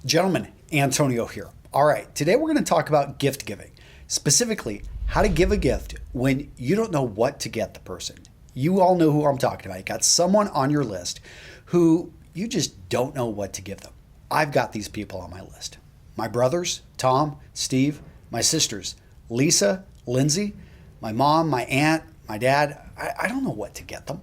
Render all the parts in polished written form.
Gentlemen, Antonio here. All right, today we're going to talk about gift giving, specifically how to give a gift when you don't know what to get the person. You all know who I'm talking about. You got someone on your list who you just don't know what to give them. I've got these people on my list. My brothers, Tom, Steve, my sisters, Lisa, Lindsay, my mom, my aunt, my dad. I don't know what to get them.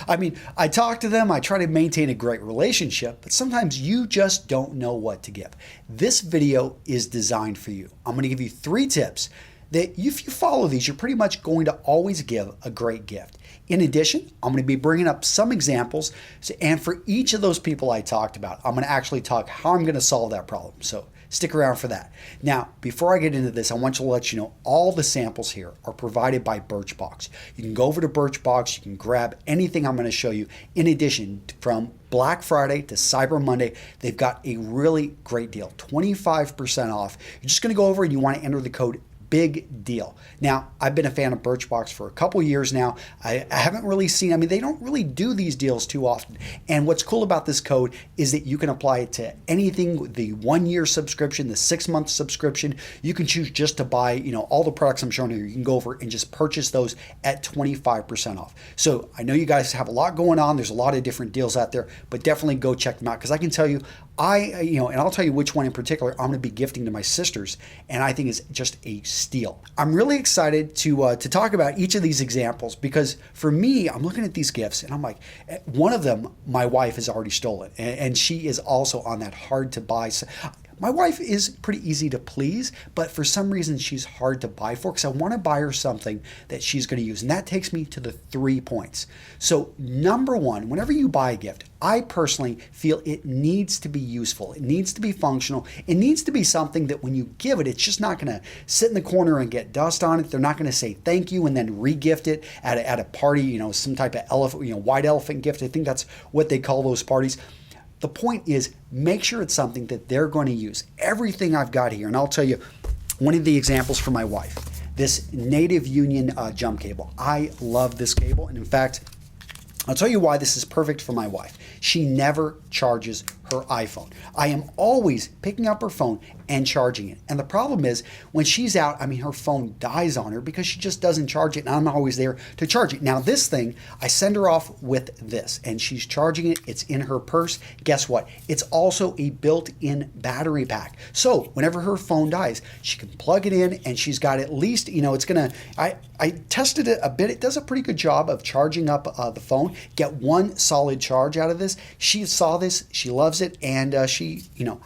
I mean, I talk to them, I try to maintain a great relationship, but sometimes you just don't know what to give. This video is designed for you. I'm going to give you 3 tips that if you follow these, you're pretty much going to always give a great gift. In addition, I'm going to be bringing up some examples, and for each of those people I talked about, I'm going to actually talk how I'm going to solve that problem. So stick around for that. Now, before I get into this, I want to let you know all the samples here are provided by Birchbox. You can go over to Birchbox, you can grab anything I'm going to show you. In addition, from Black Friday to Cyber Monday, they've got a really great deal, 25% off. You're just going to go over and you want to enter the code Big deal. Now, I've been a fan of Birchbox for a couple years now. I haven't really seen, they don't really do these deals too often. And what's cool about this code is that you can apply it to anything, the 1-year subscription, the 6-month subscription. You can choose just to buy, all the products I'm showing here. You can go over and just purchase those at 25% off. So I know you guys have a lot going on. There's a lot of different deals out there, but definitely go check them out because I can tell you, and I'll tell you which one in particular I'm going to be gifting to my sisters, and I think it's just a steal. I'm really excited to talk about each of these examples because for me, I'm looking at these gifts and I'm like, one of them, my wife has already stolen, and she is also on that hard to buy. My wife is pretty easy to please, but for some reason she's hard to buy for because I want to buy her something that she's going to use. And that takes me to the 3 points. So number 1, whenever you buy a gift, I personally feel it needs to be useful. It needs to be functional. It needs to be something that when you give it, it's just not going to sit in the corner and get dust on it. They're not going to say thank you and then re-gift it at a party, some type of elephant, white elephant gift. I think that's what they call those parties. The point is, make sure it's something that they're going to use. Everything I've got here, and I'll tell you one of the examples for my wife, this Native Union jump cable. I love this cable, and in fact, I'll tell you why this is perfect for my wife. She never charges her iPhone. I am always picking up her phone and charging it. And the problem is when she's out, her phone dies on her because she just doesn't charge it and I'm always there to charge it. Now this thing, I send her off with this and she's charging it. It's in her purse. Guess what? It's also a built-in battery pack. So whenever her phone dies, she can plug it in and she's got at least, it's gonna, I tested it a bit. It does a pretty good job of charging up the phone. Get one solid charge out of this. She saw this, she loves it, and she,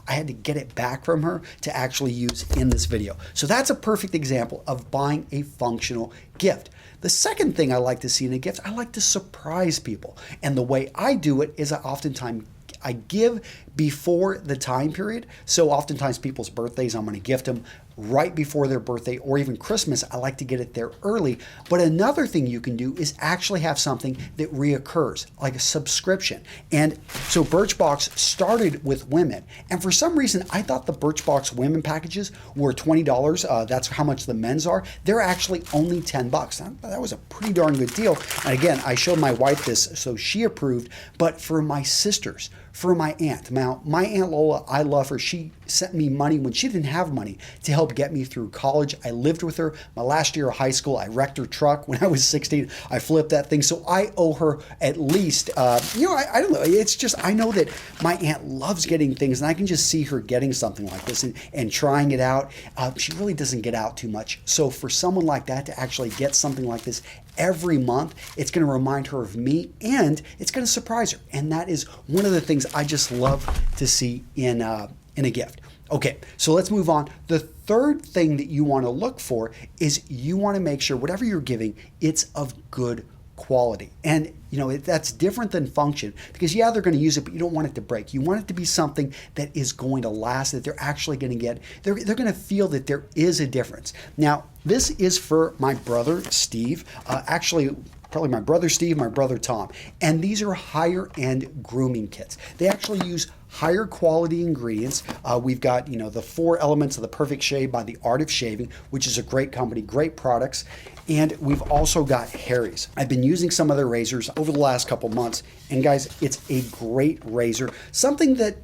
I had to get it back from her to actually use in this video. So that's a perfect example of buying a functional gift. The second thing I like to see in a gift, I like to surprise people. And the way I do it is I give before the time period. So oftentimes people's birthdays, I'm going to gift them right before their birthday or even Christmas. I like to get it there early. But another thing you can do is actually have something that reoccurs, like a subscription. And so Birchbox started with women. And for some reason, I thought the Birchbox women packages were $20. That's how much the men's are. They're actually only $10. That was a pretty darn good deal. And again, I showed my wife this, so she approved. But for my sisters, for my aunt. Now, my Aunt Lola, I love her. She sent me money when she didn't have money to help get me through college. I lived with her my last year of high school. I wrecked her truck when I was 16. I flipped that thing. So I owe her at least, I don't know. It's just, I know that my aunt loves getting things and I can just see her getting something like this and trying it out. She really doesn't get out too much. So for someone like that to actually get something like this every month, it's going to remind her of me and it's going to surprise her. And that is one of the things I just love to see in a gift. Okay, so let's move on. The third thing that you want to look for is you want to make sure whatever you're giving, it's of good quality. And that's different than function because they're going to use it, but you don't want it to break. You want it to be something that is going to last, that they're actually going to get. They're going to feel that there is a difference. Now, this is for my brother, Steve. Actually, probably my brother, Steve, my brother, Tom. And these are higher end grooming kits. They actually use higher quality ingredients. We've got, the 4 elements of the perfect shave by The Art of Shaving, which is a great company, great products. And we've also got Harry's. I've been using some of their razors over the last couple months. And guys, it's a great razor, something that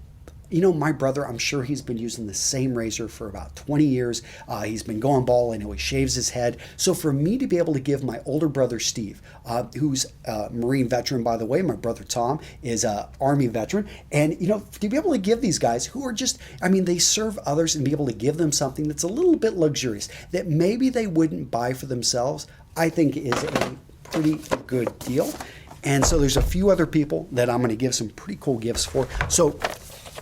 you know, my brother, I'm sure he's been using the same razor for about 20 years. He's been going bald. I know he shaves his head. So for me to be able to give my older brother, Steve, who's a Marine veteran, by the way, my brother Tom is a Army veteran. And, you know, to be able to give these guys who are just, I mean, they serve others and be able to give them something that's a little bit luxurious that maybe they wouldn't buy for themselves, I think is a pretty good deal. And so there's a few other people that I'm going to give some pretty cool gifts for. So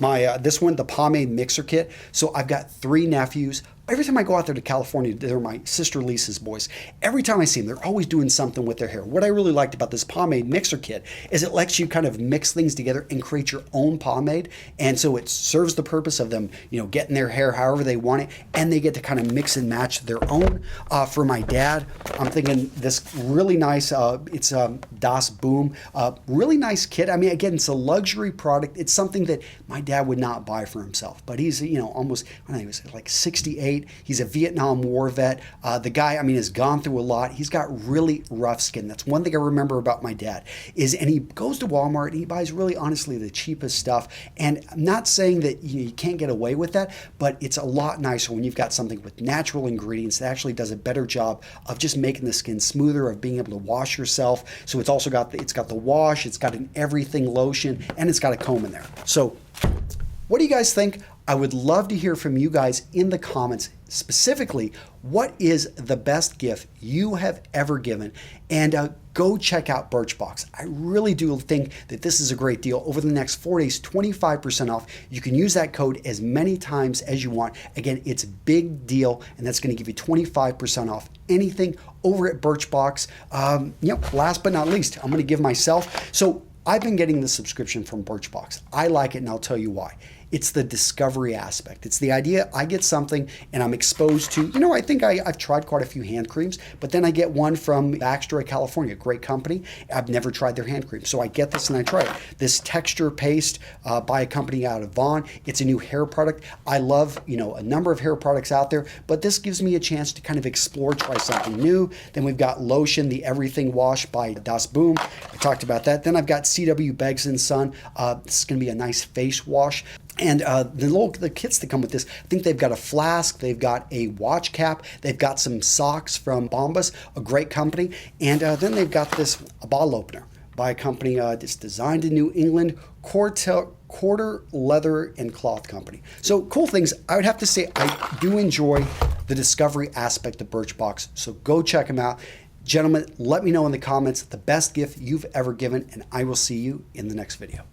my this one, the Pomade mixer kit. So I've got 3 nephews. Every time I go out there to California, they're my sister Lisa's boys. Every time I see them, they're always doing something with their hair. What I really liked about this pomade mixer kit is it lets you kind of mix things together and create your own pomade. And so it serves the purpose of them, you know, getting their hair however they want it, and they get to kind of mix and match their own. For my dad, I'm thinking this really nice, it's Das Boom, really nice kit. I mean, again, it's a luxury product. It's something that my dad would not buy for himself, but he's, you know, almost, I don't know, he was like 68. He's a Vietnam War vet. The guy, I mean, has gone through a lot. He's got really rough skin. That's one thing I remember about my dad and he goes to Walmart and he buys really honestly the cheapest stuff. And I'm not saying that you can't get away with that, but it's a lot nicer when you've got something with natural ingredients that actually does a better job of just making the skin smoother, of being able to wash yourself. So it's also got it's got the wash, it's got an everything lotion, and it's got a comb in there. So what do you guys think? I would love to hear from you guys in the comments. Specifically, what is the best gift you have ever given? And go check out Birchbox. I really do think that this is a great deal. Over the next 4 days, 25% off. You can use that code as many times as you want. Again, it's a big deal, and that's going to give you 25% off anything over at Birchbox. You know, last but not least, I'm going to give myself. So I've been getting the subscription from Birchbox. I like it, and I'll tell you why. It's the discovery aspect. It's the idea I get something and I'm exposed to, you know, I think I've tried quite a few hand creams, but then I get one from Baxter, California, a great company. I've never tried their hand cream. So I get this and I try it. This texture paste by a company out of Vaughn. It's a new hair product. I love, you know, a number of hair products out there, but this gives me a chance to kind of explore, try something new. Then we've got lotion, the Everything Wash by Das Boom. I talked about that. Then I've got CW Beggs & Son. This is going to be a nice face wash. And the kits that come with this, I think they've got a flask, they've got a watch cap, they've got some socks from Bombas, a great company, and then they've got a bottle opener by a company that's designed in New England, Quarter Leather and Cloth Company. So cool things. I would have to say I do enjoy the discovery aspect of Birchbox, so go check them out. Gentlemen, let me know in the comments the best gift you've ever given, and I will see you in the next video.